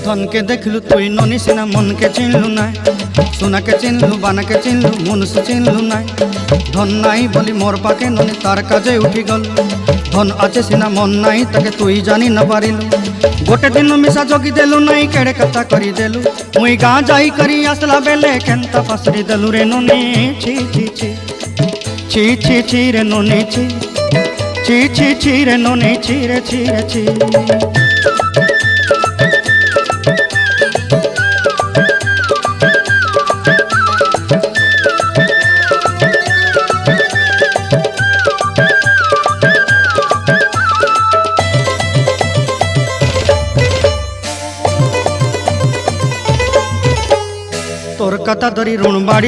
धन के देखलु तुई ननी सिना मन के चिन्हलु ना, सोना के चिन्हलु बाना के चिन्हलु मनुष्य चिन्हलु ना। धन नाई बोली मोर पाके ननी तार काजे उठी गल, धन आचे सिना मन नाई ताके तुई जानी न पारिलु। गोटे दिन मिसा जगी देलु नाई केड़े कथा करी देलु, मुई गाँ जाई करी आसला बेले केंता फासरी देलु रे ननी। छी छी छी छी छी छी रे ननी छी छी छी छी रे ननी छी रे छी रे छी। तोर कथा धरी ऋण बाड़ी